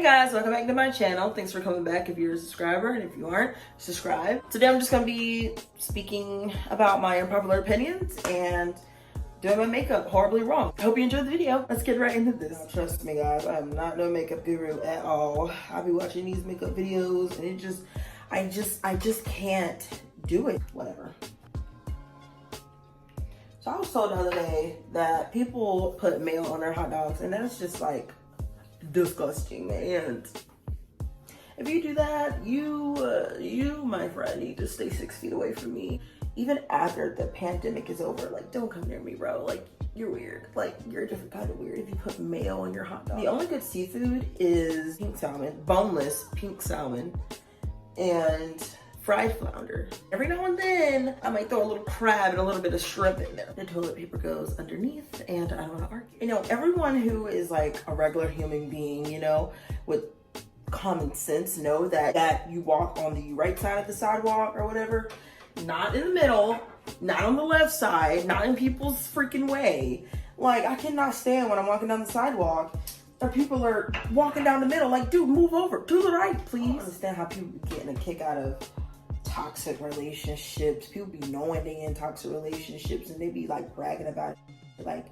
Hey guys, welcome back to my channel. Thanks for coming back if you're a subscriber, and if you aren't, subscribe. Today I'm just going to be speaking about my unpopular opinions and doing my makeup horribly wrong. I hope you enjoyed the video. Let's get right into this. Trust me guys, I am not no makeup guru at all. I'll be watching these makeup videos and I just can't do it. Whatever. So I was told the other day that people put mayo on their hot dogs, and that's just like disgusting. And if you do that, you my friend, need to stay 6 feet away from me. Even after the pandemic is over, like, don't come near me, bro. Like, you're weird. Like, you're a different kind of weird if you put mayo on your hot dog. The only good seafood is pink salmon, boneless pink salmon, and fried flounder. Every now and then, I might throw a little crab and a little bit of shrimp in there. The toilet paper goes underneath, and I don't want to argue. You know, everyone who is like a regular human being, you know, with common sense, know that you walk on the right side of the sidewalk or whatever, not in the middle, not on the left side, not in people's freaking way. Like, I cannot stand when I'm walking down the sidewalk or people are walking down the middle. Like, dude, move over to the right, please. I don't understand how people be getting a kick out of toxic relationships. People be knowing they in toxic relationships and they be like bragging about it. Like,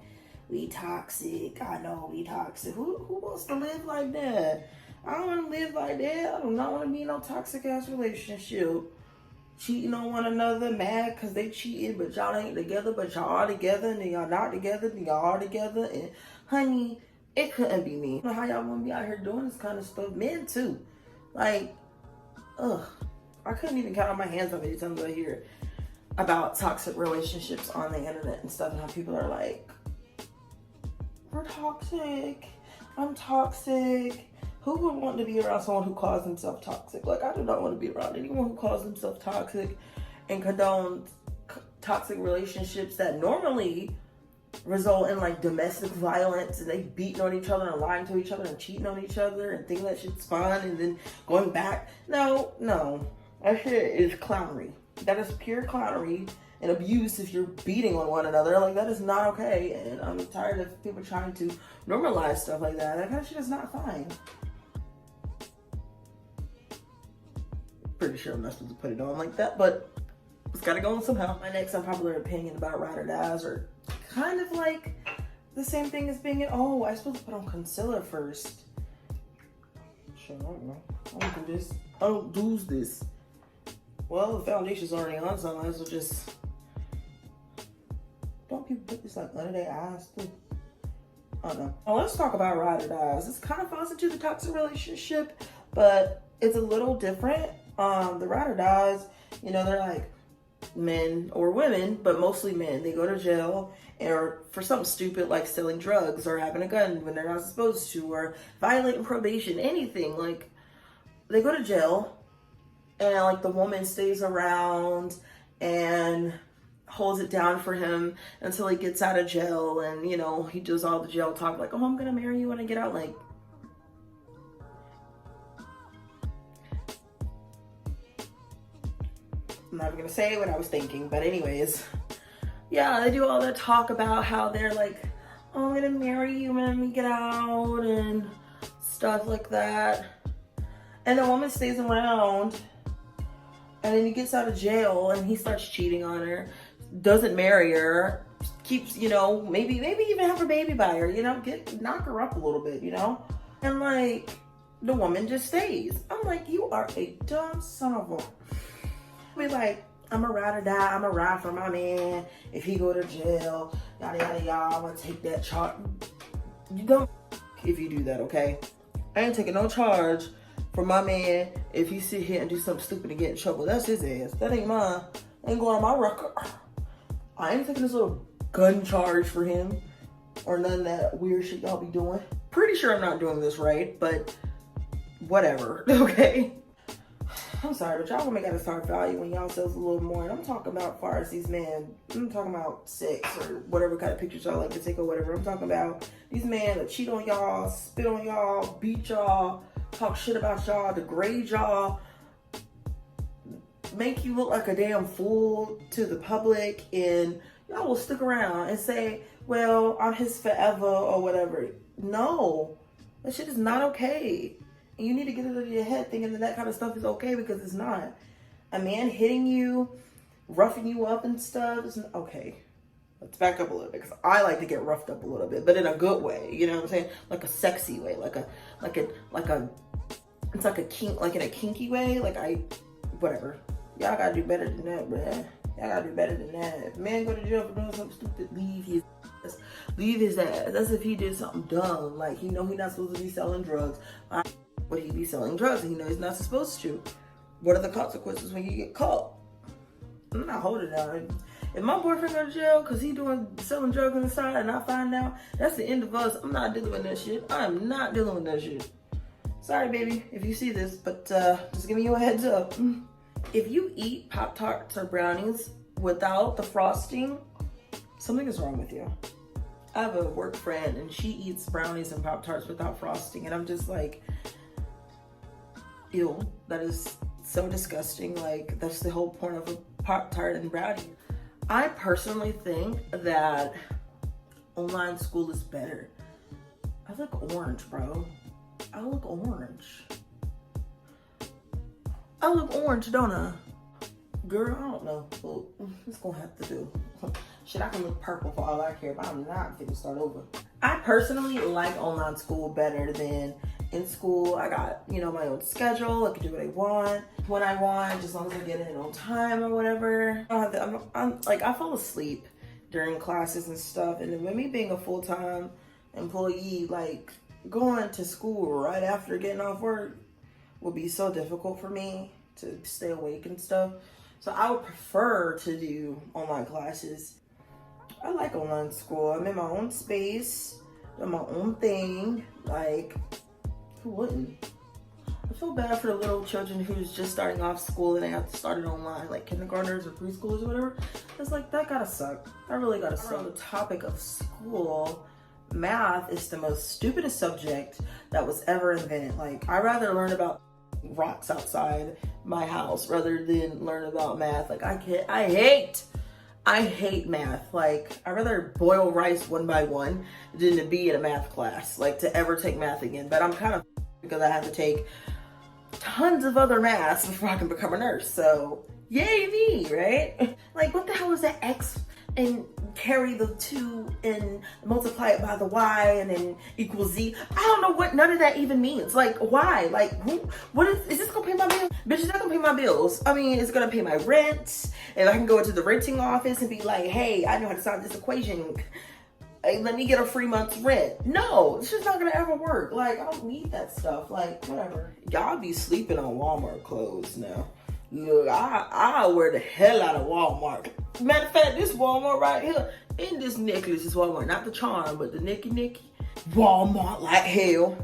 we toxic, I know we toxic. Who wants to live like that? I don't want to live like that. I do not want to be in no toxic ass relationship. Cheating on one another, mad because they cheated, but y'all ain't together, but y'all are together, and then y'all not together, then y'all are together. And honey, it couldn't be me. I don't know how y'all want to be out here doing this kind of stuff. Men too. Like, ugh. I couldn't even count on my hands how many times I hear about toxic relationships on the internet and stuff, and how people are like, we're toxic, I'm toxic. Who would want to be around someone who calls himself toxic? Like, I do not want to be around anyone who calls himself toxic and condones toxic relationships that normally result in like domestic violence, and they beating on each other and lying to each other and cheating on each other and thinking that shit's fun and then going back. No. That shit is clownery. That is pure clownery and abuse if you're beating on one another. Like, that is not okay. And I'm tired of people trying to normalize stuff like that. That kind of shit is not fine. Pretty sure I'm not supposed to put it on like that, but it's gotta go on somehow. My next unpopular opinion about ride or dies are kind of like the same thing as being I'm supposed to put on concealer first. Shit, I don't know. I don't do this. I don't do this. Well, the foundation's already on, so I might as well just... Don't people put this like under their eyes too? I don't know. Well, let's talk about ride or dies. This kind of falls into the toxic relationship, but it's a little different. The ride or dies, you know, they're like men or women, but mostly men. They go to jail or for something stupid like selling drugs or having a gun when they're not supposed to, or violating probation, anything. Like, they go to jail, and like the woman stays around and holds it down for him until he gets out of jail, and you know, he does all the jail talk like, oh, I'm gonna marry you when I get out. Like, I'm not even gonna say what I was thinking, but anyways, yeah, they do all that talk about how they're like, oh, I'm gonna marry you when we get out and stuff like that. And the woman stays around, and then he gets out of jail and he starts cheating on her, doesn't marry her, keeps, you know, maybe even have a baby by her, you know, knock her up a little bit, you know? And like, the woman just stays. I'm like, you are a dumb son of a... Be like, I'm a ride or die, I'm a ride for my man. If he go to jail, yada yada yada, I'm gonna take that charge. You don't if you do that, okay? I ain't taking no charge for my man if he sit here and do something stupid and get in trouble. That's his ass. That ain't mine. Ain't going on my record. I ain't taking this little gun charge for him or none of that weird shit y'all be doing. Pretty sure I'm not doing this right, but whatever, okay? I'm sorry, but y'all gonna gotta start valuing y'allselves a little more. And I'm talking about as far as these men. I'm talking about sex or whatever kind of pictures y'all like to take or whatever. I'm talking about these men that cheat on y'all, spit on y'all, beat y'all, talk shit about y'all, degrade y'all, make you look like a damn fool to the public, and y'all will stick around and say, well, I'm his forever or whatever. No, that shit is not okay. And you need to get it out of your head thinking that kind of stuff is okay, because it's not. A man hitting you, roughing you up and stuff is okay. Let's back up a little bit, because I like to get roughed up a little bit, but in a good way. You know what I'm saying? Like a sexy way, like it's like a kink, like in a kinky way. Whatever. Y'all gotta do better than that, bruh. Y'all gotta do better than that. If a man go to jail for doing something stupid, leave his ass. Leave his ass. That's if he did something dumb. Like, he not supposed to be selling drugs. But he be selling drugs and he knows he's not supposed to. What are the consequences when you get caught? I'm not holding out. If my boyfriend go to jail because he selling drugs on the side and I find out, that's the end of us. I'm not dealing with that shit. I'm not dealing with that shit. Sorry, baby, if you see this, but just giving you a heads up. If you eat Pop-Tarts or brownies without the frosting, something is wrong with you. I have a work friend and she eats brownies and Pop-Tarts without frosting, and I'm just like, ew, that is so disgusting. Like, that's the whole point of a Pop-Tart and brownie. I personally think that online school is better. I look orange, bro. I look orange. I look orange, don't I? Girl, I don't know. Well, it's gonna have to do. Shit, I can look purple for all I care, but I'm not gonna start over. I personally like online school better than in school. I got, my own schedule. I can do what I want, when I want, just as long as I get in on time or whatever. I fall asleep during classes and stuff. And then with me being a full-time employee, like, going to school right after getting off work would be so difficult for me to stay awake and stuff. So I would prefer to do online classes. I like online school. I'm in my own space, doing my own thing. Like, who wouldn't? I feel bad for the little children who's just starting off school and they have to start it online, like kindergartners or preschoolers or whatever. It's like, that gotta suck. That really gotta suck. On the topic of school, math is the most stupidest subject that was ever invented. Like, I'd rather learn about rocks outside my house rather than learn about math. Like, I hate math. Like, I'd rather boil rice one by one than to be in a math class, like to ever take math again. But I'm kind of because I have to take tons of other maths before I can become a nurse. So yay me, right? Like, what the hell is that X and carry the 2 and multiply it by the Y and then equals Z? I don't know what none of that even means. Like, why? Like, what is this gonna pay my bills? Bitch, it's not gonna pay my bills. I mean, it's gonna pay my rent. And I can go into the renting office and be like, hey, I know how to solve this equation. Hey, let me get a free month's rent. No, it's just not gonna ever work. Like, I don't need that stuff. Like, whatever. Y'all be sleeping on Walmart clothes now. Look, I wear the hell out of Walmart. Matter of fact, this Walmart right here, and this necklace is Walmart. Not the charm, but the Nicky. Walmart like hell.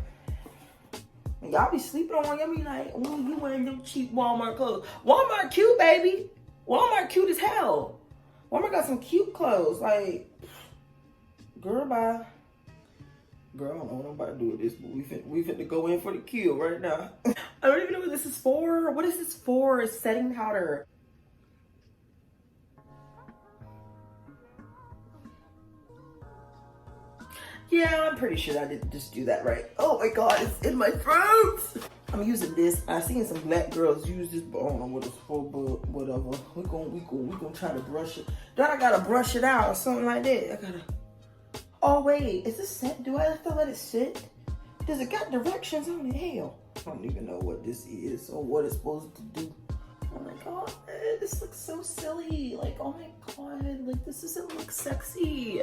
And y'all be sleeping on, y'all be like, oh, you wearing them cheap Walmart clothes. Walmart cute, baby. Walmart cute as hell. Walmart got some cute clothes. Like, girl, bye. Girl, I don't know what I'm about to do with this, but we finna go in for the kill right now. I don't even know what this is for. What is this for? It's setting powder. Yeah, I'm pretty sure I didn't just do that right. Oh my God, it's in my throat. I'm using this. I've seen some black girls use this, but I don't know what it's for, but whatever. We gonna try to brush it. Then I gotta brush it out or something like that. Oh wait, is this set? Do I have to let it sit? Does it got directions on it? Hell, I don't even know what this is or what it's supposed to do. Oh my God, this looks so silly. Like, oh my God, like this doesn't look sexy.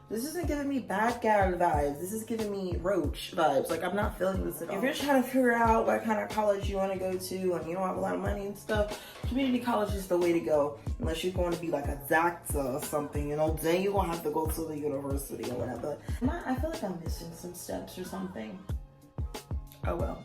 This isn't giving me bad gal vibes. This is giving me roach vibes. Like, I'm not feeling this at all. If you're trying to figure out what kind of college you want to go to and you don't have a lot of money and stuff, community college is the way to go. Unless you're going to be like a doctor or something, then you're going to have to go to the university or whatever. I feel like I'm missing some steps or something. Oh well.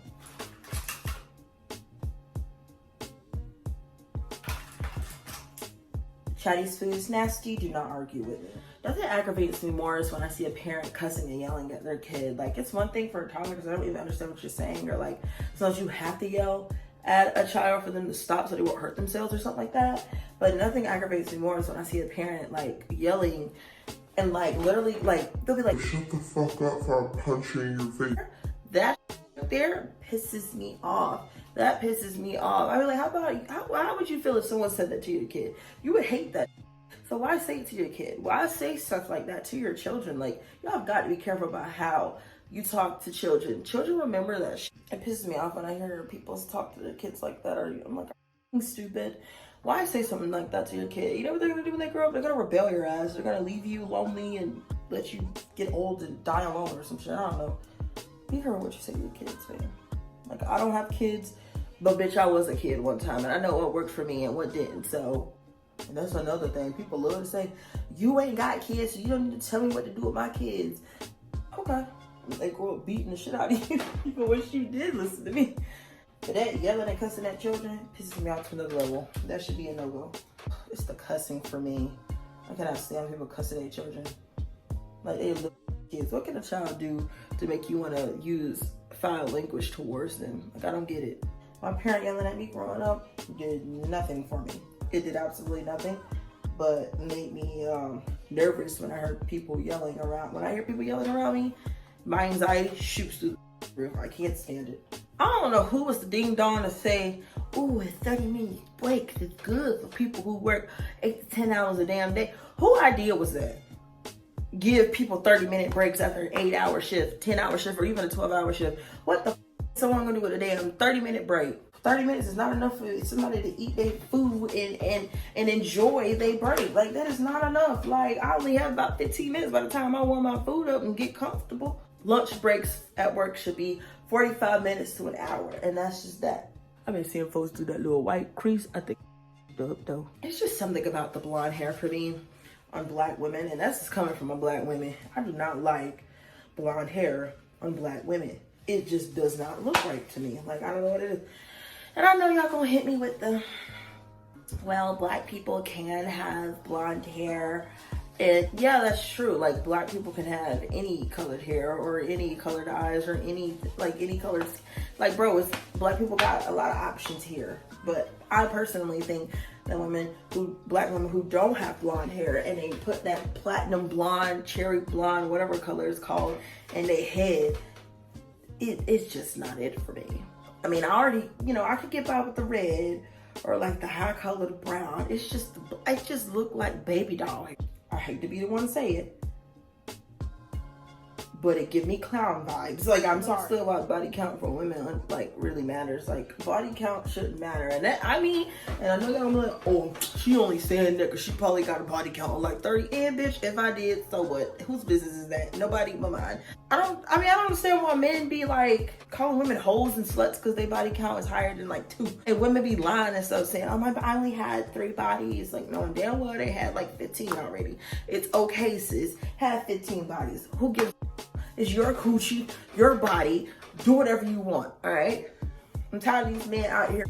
Chinese food is nasty. Do not argue with me. Nothing aggravates me more is when I see a parent cussing and yelling at their kid. Like, it's one thing for a toddler because I don't even understand what you're saying, or like, sometimes you have to yell at a child for them to stop so they won't hurt themselves or something like that. But nothing aggravates me more is when I see a parent like yelling and like literally like they'll be like, shut the fuck up for punching your face. That right there pisses me off. That pisses me off. I mean, like, how would you feel if someone said that to your kid? You would hate that. So why say it to your kid? Why say stuff like that to your children? Like, y'all have got to be careful about how you talk to children. Children remember that shit. It pisses me off when I hear people talk to their kids like that. Or I'm like, I'm stupid. Why say something like that to your kid? You know what they're going to do when they grow up? They're going to rebel your ass. They're going to leave you lonely and let you get old and die alone or some shit. I don't know. Be careful what you say to your kids, man. Like, I don't have kids, but bitch, I was a kid one time, and I know what worked for me and what didn't. So, and that's another thing. People love to say, you ain't got kids, so you don't need to tell me what to do with my kids. Okay. They grow up beating the shit out of you. You wish you did listen to me. But that yelling and cussing at children pisses me off to another level. That should be a no-go. It's the cussing for me. I cannot stand people cussing at children. Like, they little kids. What can a child do to make you want to use foul language towards them? Like, I don't get it. My parent yelling at me growing up did nothing for me. It did absolutely nothing, but made me nervous when I heard people yelling around. When I hear people yelling around me, my anxiety shoots through the roof. I can't stand it. I don't know who was the ding dong to say, ooh, a 30-minute break is good for people who work 8 to 10 hours a damn day. Whose idea was that? Give people 30-minute breaks after an 8-hour shift, 10-hour shift, or even a 12-hour shift. What the f is someone gonna do with a damn 30-minute break? 30 minutes is not enough for somebody to eat their food and enjoy their break. Like, that is not enough. Like, I only have about 15 minutes by the time I warm my food up and get comfortable. Lunch breaks at work should be 45 minutes to an hour, and that's just that. I've been seeing folks do that little white crease. I think though. It's just something about the blonde hair for me on black women, and that's just coming from a black woman. I do not like blonde hair on black women. It just does not look right to me. Like, I don't know what it is. And I know y'all gonna hit me with the, well, black people can have blonde hair. And yeah, that's true. Like, black people can have any colored hair or any colored eyes or any colored, like, bro, black people got a lot of options here. But I personally think that black women who don't have blonde hair and they put that platinum blonde, cherry blonde, whatever color it's called, in their head, it's just not it for me. I mean, I already, I could get by with the red or like the high colored brown. It just look like baby doll. I hate to be the one to say it, but it give me clown vibes. Like, I'm sorry. Still about body count for women, like, really matters. Like, body count shouldn't matter. And that, I know y'all gonna be like, oh, she only saying that because she probably got a body count of like 30. And bitch, if I did, so what? Whose business is that? Nobody but mine. I don't understand why men be like calling women hoes and sluts because their body count is higher than like 2. And women be lying and stuff saying, oh, I only had 3 bodies. Like, knowing damn well they had like 15 already. It's okay, sis. Have 15 bodies. Who gives? It's your coochie, your body. Do whatever you want, all right? I'm tired of these men out here,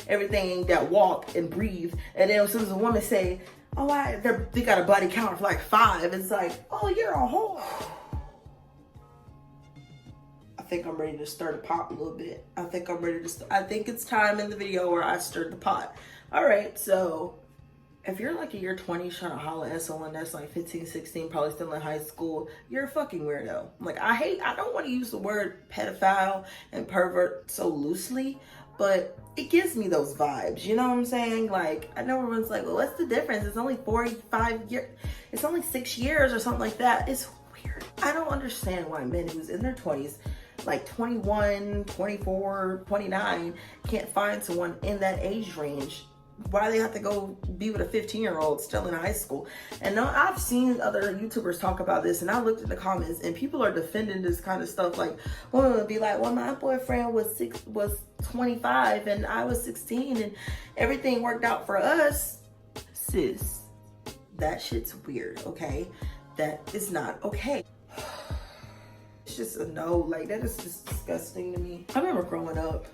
everything that walk and breathe. And then as soon as a woman say, oh, they got a body count of like 5, it's like, oh, you're a whore. I think I'm ready to stir the pot a little bit. I think it's time in the video where I stirred the pot. All right, so if you're like in your 20s trying to holler at someone that's like 15, 16, probably still in high school, you're a fucking weirdo. Like, I don't want to use the word pedophile and pervert so loosely, but it gives me those vibes. You know what I'm saying? Like, I know everyone's like, well, what's the difference? It's only 45 years. It's only 6 years or something like that. It's weird. I don't understand why men who's in their 20s, like 21, 24, 29, can't find someone in that age range. Why they have to go be with a 15-year-old still in high school. And now I've seen other YouTubers talk about this, and I looked at the comments and people are defending this kind of stuff. Like, women would be like, well, my boyfriend was 25 and I was 16 and everything worked out for us. Sis, that shit's weird, okay? That is not okay. It's just a no. Like, that is just disgusting to me. I remember growing up,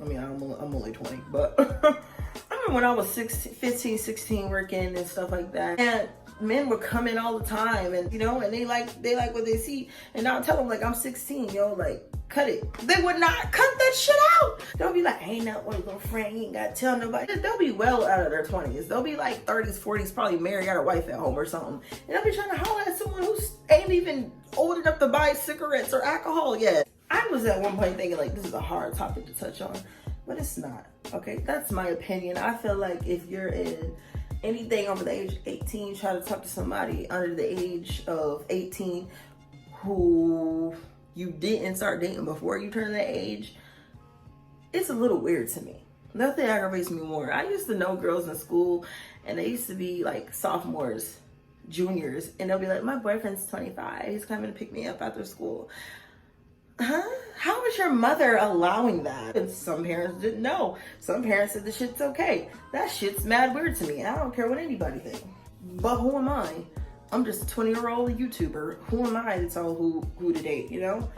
I mean, I'm only 20, but I remember when I was 15, 16 working and stuff like that. And men would come in all the time and, and they like what they see. And I'll tell them, like, I'm 16, like, cut it. They would not cut that shit out. They'll be like, ain't not one little friend, you ain't got to tell nobody. They'll be well out of their 20s. They'll be like 30s, 40s, probably married, got a wife at home or something. And they'll be trying to holler at someone who ain't even old enough to buy cigarettes or alcohol yet. I was at one point thinking like this is a hard topic to touch on, but it's not. Okay, that's my opinion. I feel like if you're in anything over the age of 18, try to talk to somebody under the age of 18 who you didn't start dating before you turned that age, it's a little weird to me. Nothing aggravates me more. I used to know girls in school and they used to be like sophomores, juniors, and they'll be like, my boyfriend's 25. He's coming to pick me up after school. Huh? How is your mother allowing that? And some parents didn't know. Some parents said the shit's okay. That shit's mad weird to me. I don't care what anybody thinks. But who am I? I'm just a 20-year-old YouTuber. Who am I to tell who to date, you know?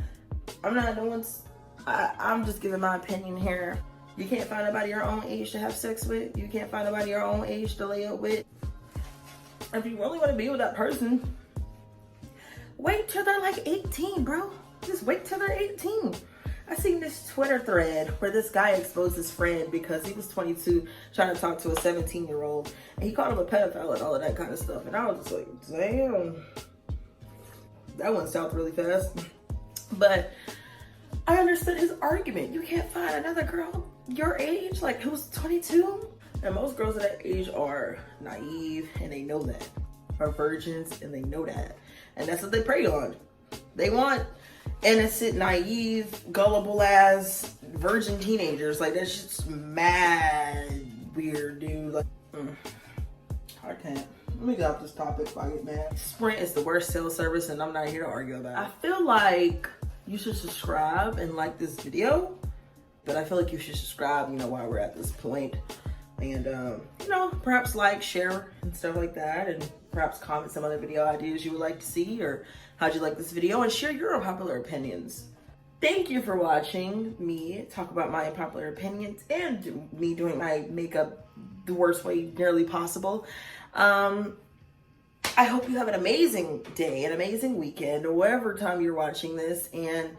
I'm not no one's... I'm just giving my opinion here. You can't find nobody your own age to have sex with. You can't find nobody your own age to lay up with. If you really want to be with that person, wait till they're like 18, bro. Just wait till they're 18. I seen this Twitter thread where this guy exposed his friend because he was 22 trying to talk to a 17-year-old. And he called him a pedophile and all of that kind of stuff. And I was just like, damn. That went south really fast. But I understood his argument. You can't find another girl your age, like who's 22. And most girls at that age are naive and they know that. Are virgins and they know that. And that's what they prey on. They want innocent, naive, gullible ass virgin teenagers. Like that's just mad weird, dude. Like, I can't. Let me get off this topic if I get mad. Sprint is the worst cell service and I'm not here to argue about it. I feel like you should subscribe and like this video, but I feel like you should subscribe, you know, while we're at this point. And, you know, perhaps like, share, and stuff like that. And perhaps comment some other video ideas you would like to see, or how'd you like this video, and share your unpopular opinions. Thank you for watching me talk about my unpopular opinions and me doing my makeup the worst way nearly possible. I hope you have an amazing day, an amazing weekend, or whatever time you're watching this. And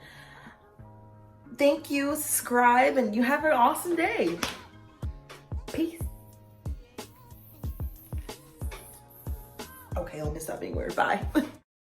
thank you, subscribe, and you have an awesome day. Peace. Okay, let me stop being weird. Bye.